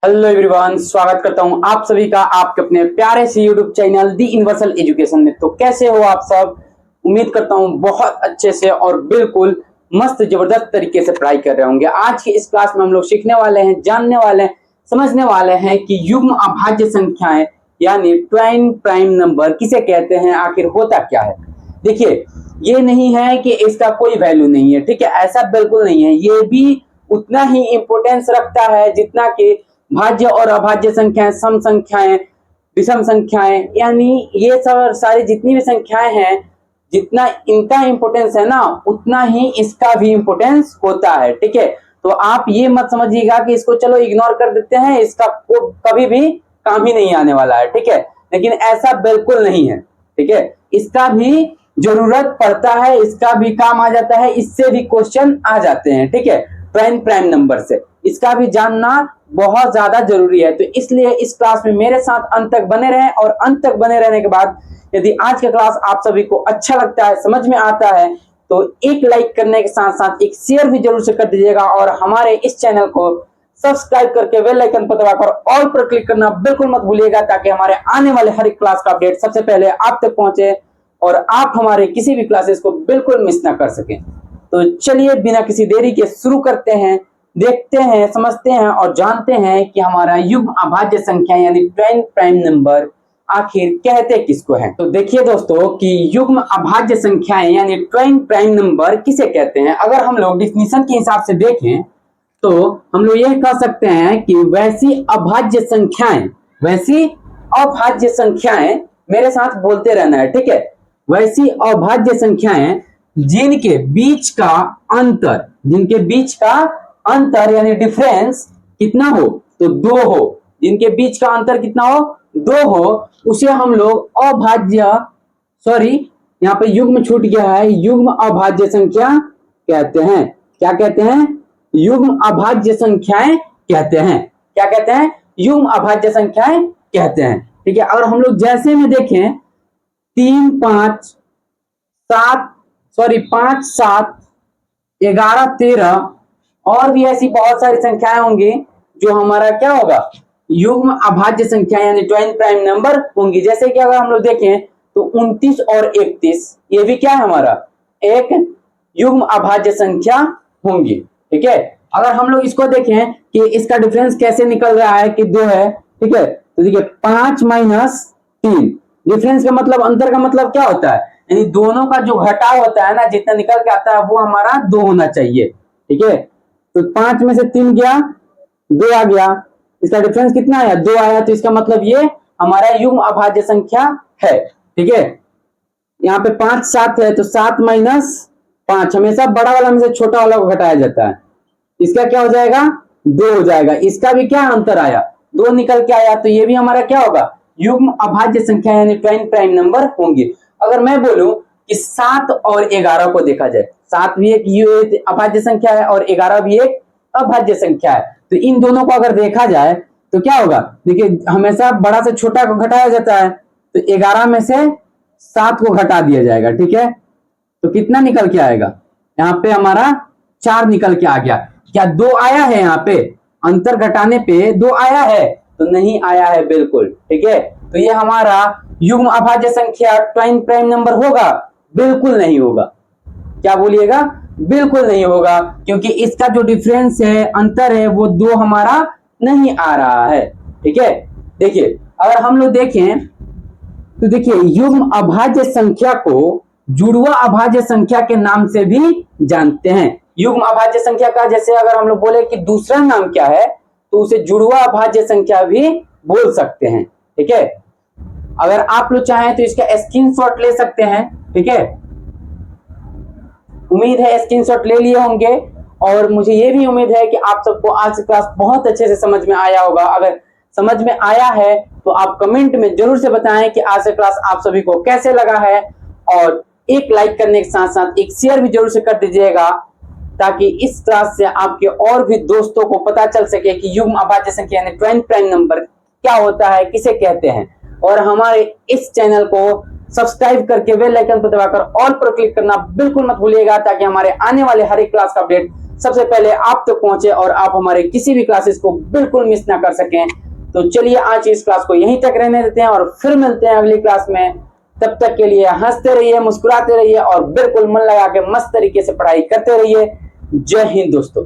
Hello everyone, स्वागत करता हूं आप सभी का आपके अपने प्यारे से यूट्यूब चैनल दी यूनिवर्सल एजुकेशन में। तो कैसे हो आप सब? उम्मीद करता हूं बहुत अच्छे से और बिल्कुल मस्त जबरदस्त तरीके से पढ़ाई कर रहे होंगे। आज की इस क्लास में हम लोग सीखने वाले हैं, जानने वाले हैं, समझने वाले हैं कि युग्म अभाज्य संख्याएं यानी ट्वाइन प्राइम नंबर किसे कहते हैं, आखिर होता क्या है। देखिए, ये नहीं है कि इसका कोई वैल्यू नहीं है, ठीक है, ऐसा बिल्कुल नहीं है। ये भी उतना ही इंपोर्टेंस रखता है जितना कि भाज्य और अभाज्य संख्याएं, सम संख्याएं, विषम संख्याएं, यानी ये सब सारी जितनी भी संख्याएं हैं, जितना इनका इंपोर्टेंस है ना, उतना ही इसका भी इंपोर्टेंस होता है। ठीक है, तो आप ये मत समझिएगा कि इसको चलो इग्नोर कर देते हैं, इसका कभी भी काम ही नहीं आने वाला है। ठीक है, लेकिन ऐसा बिल्कुल नहीं है। ठीक है, इसका भी जरूरत पड़ता है, इसका भी काम आ जाता है, इससे भी क्वेश्चन आ जाते हैं। ठीक है, प्राइम नंबर से इसका भी जानना बहुत ज्यादा जरूरी है। तो इसलिए इस क्लास में मेरे साथ अंत तक बने रहें, और अंत तक बने रहने के बाद यदि आज का क्लास आप सभी को अच्छा लगता है, समझ में आता है, तो एक लाइक करने के साथ साथ एक शेयर भी जरूर से कर दीजिएगा, और हमारे इस चैनल को सब्सक्राइब करके बेल आइकन पर दबाकर ऑल पर क्लिक करना बिल्कुल मत भूलिएगा, ताकि हमारे आने वाले हर एक क्लास का अपडेट सबसे पहले आप तक पहुंचे और आप हमारे किसी भी क्लासेस को बिल्कुल मिस ना कर सकें। तो चलिए बिना किसी देरी के शुरू करते हैं, देखते हैं, समझते हैं और जानते हैं कि हमारा युग्म अभाज्य संख्या यानी ट्वाइन प्राइम नंबर आखिर कहते किसको हैं। तो देखिए दोस्तों कि युग्म अभाज्य संख्याएं यानी ट्वाइन प्राइम नंबर किसे कहते हैं। अगर हम लोग डिफिनीशन के हिसाब से देखें तो हम लोग यह कह सकते हैं कि वैसी अभाज्य संख्याएं, मेरे साथ बोलते रहना है, ठीक है, वैसी अभाज्य संख्याएं जिनके बीच का अंतर यानी डिफरेंस कितना हो, तो 2 हो, जिनके बीच का अंतर कितना हो, 2 हो, उसे हम लोग यहाँ पे युग्म छूट गया है, युग्म अभाज्य संख्या कहते हैं। क्या कहते हैं? युग्म अभाज्य संख्याएं कहते हैं। क्या कहते हैं? युग्म अभाज्य संख्याएं कहते हैं। ठीक है, अगर हम लोग जैसे में देखें 5, 7, 11, 13 और भी ऐसी बहुत सारी संख्याएं होंगी जो हमारा क्या होगा, युग्म अभाज्य संख्या यानी ट्वाइन प्राइम नंबर होंगी। जैसे कि अगर हम लोग देखें तो 29 और 31 ये भी क्या है, हमारा एक युग्म अभाज्य संख्या होंगी। ठीक है, अगर हम लोग इसको देखें कि इसका डिफरेंस कैसे निकल रहा है कि 2 है। ठीक है, तो देखिए 5 - 3, डिफरेंस का मतलब, अंतर का मतलब क्या होता है, यानी दोनों का जो घटाव होता है ना, जितना निकल के आता है वो हमारा 2 होना चाहिए। ठीक है, तो 5 में से 3 गया, 2 आ गया, इसका डिफरेंस कितना आया, 2 आया, तो इसका मतलब ये हमारा युग्म अभाज्य संख्या है। ठीक है, यहाँ पे 5, 7 है, तो 7 - 5 हमेशा बड़ा वाला में से छोटा वाला को घटाया जाता है, इसका क्या हो जाएगा, 2 हो जाएगा। इसका भी क्या अंतर आया, 2 निकल के आया, तो ये भी हमारा क्या होगा, युग्म अभाज्य संख्या यानी ट्वाइन प्राइम नंबर होंगे। अगर मैं बोलूं कि 7 और 11 को देखा जाए, 7 भी एक अभाज्य संख्या है और 11 भी एक अभाज्य संख्या है, तो इन दोनों को अगर देखा जाए तो क्या होगा, देखिए हमेशा बड़ा से छोटा को घटाया जाता है, तो 11 में से 7 को घटा दिया जाएगा। ठीक है, तो कितना निकल के आएगा, यहाँ पे हमारा 4 निकल के आ गया। क्या 2 आया है, यहाँ पे अंतर घटाने पे 2 आया है, तो नहीं आया है बिल्कुल। ठीक है, तो ये हमारा युग्म अभाज्य संख्या ट्वाइन प्राइम नंबर होगा, बिल्कुल नहीं होगा। क्या बोलिएगा, बिल्कुल नहीं होगा, क्योंकि इसका जो डिफरेंस है, अंतर है, वो 2 हमारा नहीं आ रहा है। ठीक है, देखिए अगर हम लोग देखें तो देखिए युग्म अभाज्य संख्या को जुड़वा अभाज्य संख्या के नाम से भी जानते हैं। युग्म अभाज्य संख्या का जैसे अगर हम लोग बोले कि दूसरा नाम क्या है, तो उसे जुड़वा अभाज्य संख्या भी बोल सकते हैं। ठीक है, अगर आप लोग चाहें तो इसका स्क्रीनशॉट ले सकते हैं। ठीक है, उम्मीद है स्क्रीनशॉट ले लिए होंगे, और मुझे ये भी उम्मीद है कि आप सबको आज की क्लास बहुत अच्छे से समझ में आया होगा। अगर समझ में आया है तो आप कमेंट में जरूर से बताएं कि आज की क्लास आप सभी को कैसे लगा है, और एक लाइक करने के साथ साथ एक शेयर भी जरूर से कर दीजिएगा, ताकि इस क्लास से आपके और भी दोस्तों को पता चल सके कि युग्म अभाज्य संख्या यानी ट्वाइन प्राइम नंबर क्या होता है, किसे कहते हैं। और हमारे इस चैनल को सब्सक्राइब करके बेल आइकन पर दबाकर ऑल पर क्लिक करना बिल्कुल मत भूलिएगा, ताकि हमारे आने वाले हर एक क्लास का अपडेट सबसे पहले आप तक पहुंचे और आप हमारे किसी भी क्लासेस को बिल्कुल मिस ना कर सकें। तो चलिए आज इस क्लास को यहीं तक रहने देते हैं और फिर मिलते हैं अगली क्लास में। तब तक के लिए हंसते रहिए, मुस्कुराते रहिए और बिल्कुल मन लगा के मस्त तरीके से पढ़ाई करते रहिए। जय हिंद दोस्तों।